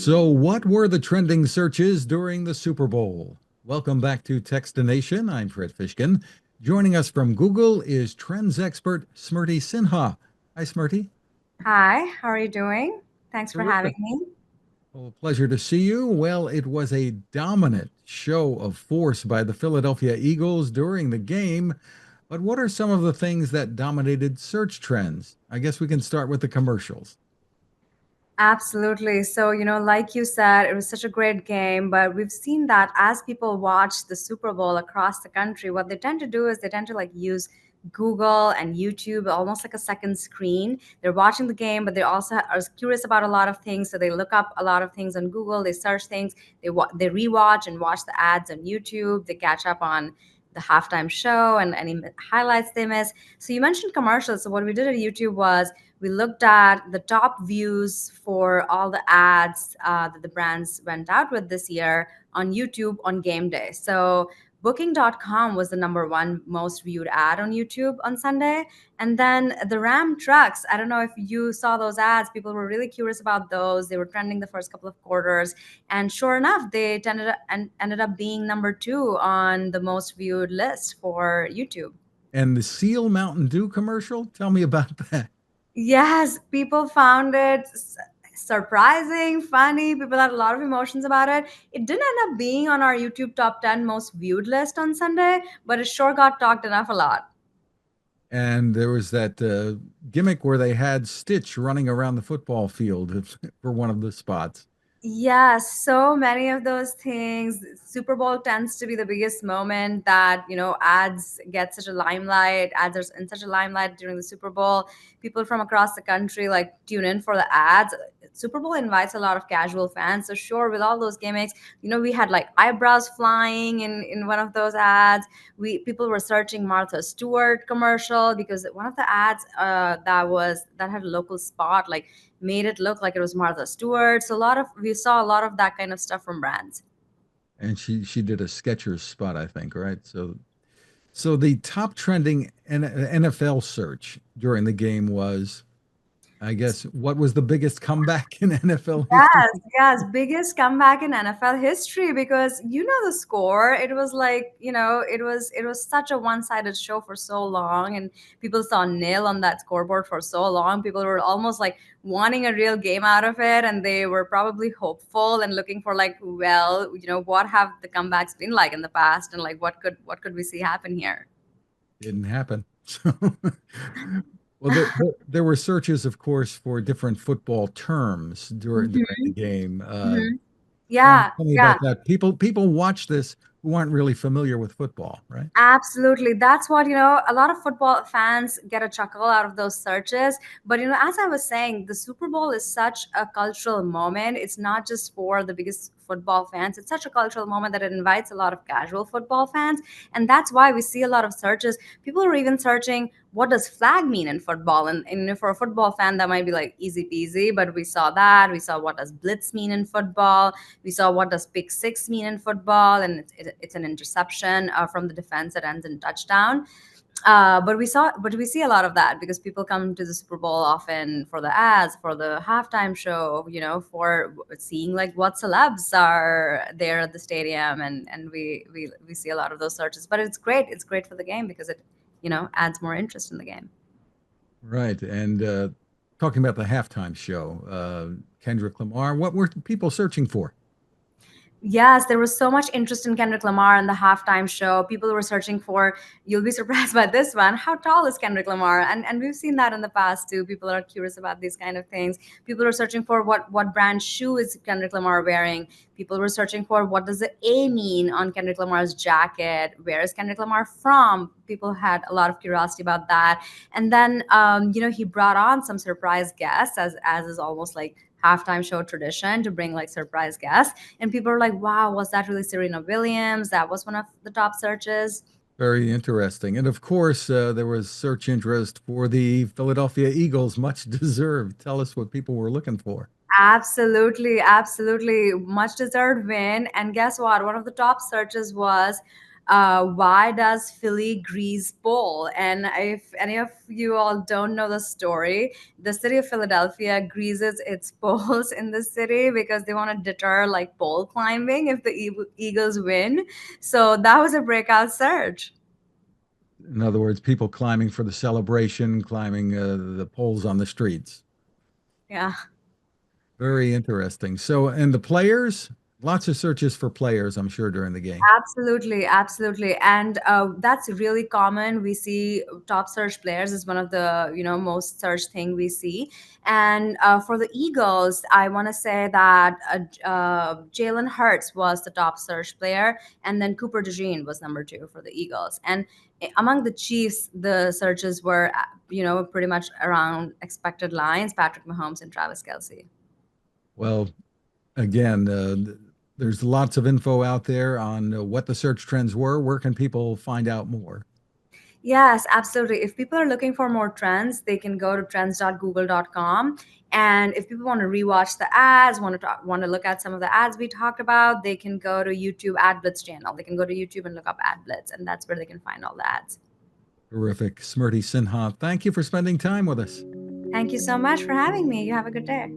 So, what were the trending searches during the Super Bowl? Welcome back to Techstination. I'm Fred Fishkin. Joining us from Google is trends expert Smirti Sinha. Hi, Smirti. Hi, how are you doing? Thanks for having Terrific. me. Well, pleasure to see you. Well, it was a dominant show of force by the Philadelphia Eagles during the game. But what are some of the things that dominated search trends? I guess we can start with the commercials. Absolutely. So, like you said, it was such a great game, but we've seen that as people watch the Super Bowl across the country, what they tend to do is they tend to like use Google and YouTube almost like a second screen. They're watching the game, but they also are curious about a lot of things. So they look up a lot of things on Google, they search things, they rewatch and watch the ads on YouTube, they catch up on the halftime show and any highlights they miss. So you mentioned commercials. So what we did at YouTube was we looked at the top views for all the ads that the brands went out with this year on YouTube on game day. So booking.com was the number one most viewed ad on YouTube on Sunday. And then the Ram trucks, I don't know if you saw those ads. People were really curious about those. They were trending the first couple of quarters. And sure enough, they ended up being number two on the most viewed list for YouTube. And the Seal Mountain Dew commercial? Tell me about that. Yes, people found it surprising, funny. People had a lot of emotions about it. It didn't end up being on our YouTube top 10 most viewed list on Sunday, but it sure got talked enough a lot. And there was that gimmick where they had Stitch running around the football field for one of the spots. Yes, so many of those things. Super Bowl tends to be the biggest moment that, ads get such a limelight. Ads are in such a limelight during the Super Bowl. People from across the country like tune in for the ads. Super Bowl invites a lot of casual fans. So sure, with all those gimmicks, we had like eyebrows flying in one of those ads. People were searching Martha Stewart commercial because one of the ads that had a local spot like made it look like it was Martha Stewart. So we saw a lot of that kind of stuff from brands. And she did a Skechers spot, I think, right? So the top trending NFL search during the game was, I guess, what was the biggest comeback in NFL history? Yes, yes, biggest comeback in NFL history because you know the score. It was like, it was such a one-sided show for so long and people saw nil on that scoreboard for so long. People were almost like wanting a real game out of it and they were probably hopeful and looking for like, well, what have the comebacks been like in the past and like what could we see happen here? Didn't happen. So, well, there were searches, of course, for different football terms during the Mhm, game. mhm. Tell Yeah, me yeah. about that. People watch this who aren't really familiar with football, right? Absolutely. That's what, a lot of football fans get a chuckle out of those searches. But, as I was saying, the Super Bowl is such a cultural moment. It's not just for the biggest football fans, it's such a cultural moment that it invites a lot of casual football fans. And that's why we see a lot of searches. People are even searching, what does flag mean in football? And for a football fan, that might be like easy peasy, but we saw that. We saw what does blitz mean in football. We saw what does pick six mean in football, and it's an interception from the defense that ends in touchdown. But we see a lot of that because people come to the Super Bowl often for the ads, for the halftime show, for seeing like what celebs are there at the stadium, and we see a lot of those searches. But it's great. It's great for the game because it, adds more interest in the game. Right. And talking about the halftime show, Kendrick Lamar, what were people searching for? Yes, there was so much interest in Kendrick Lamar in the halftime show. People were searching for, you'll be surprised by this one, how tall is Kendrick Lamar? And we've seen that in the past too. People are curious about these kind of things. People are searching for what brand shoe is Kendrick Lamar wearing. People were searching for what does the A mean on Kendrick Lamar's jacket? Where is Kendrick Lamar from? People had a lot of curiosity about that. And then he brought on some surprise guests as is almost like halftime show tradition to bring like surprise guests, and people are like, wow, was that really Serena Williams? That was one of the top searches. Very interesting. And of course, there was search interest for the Philadelphia Eagles, much deserved. Tell us what people were looking for. Absolutely, absolutely. Much deserved win. And guess what? One of the top searches was why does Philly grease pole? And if any of you all don't know the story, the city of Philadelphia greases its poles in the city because they want to deter like pole climbing if the Eagles win. So that was a breakout surge. In other words, people climbing for the celebration, climbing the poles on the streets. Yeah. Very interesting. So, and the players, lots of searches for players, I'm sure, during the game. Absolutely, absolutely, and that's really common. We see top search players is one of the most searched thing we see. And for the Eagles, I want to say that Jalen Hurts was the top search player, and then Cooper DeJean was number two for the Eagles. And among the Chiefs, the searches were pretty much around expected lines: Patrick Mahomes and Travis Kelsey. Well, again, there's lots of info out there on what the search trends were. Where can people find out more? Yes, absolutely. If people are looking for more trends, they can go to trends.google.com. And if people want to rewatch the ads, want to look at some of the ads we talked about, they can go to YouTube Ad Blitz channel. They can go to YouTube and look up Ad Blitz, and that's where they can find all the ads. Terrific. Smirti Sinha, thank you for spending time with us. Thank you so much for having me. You have a good day.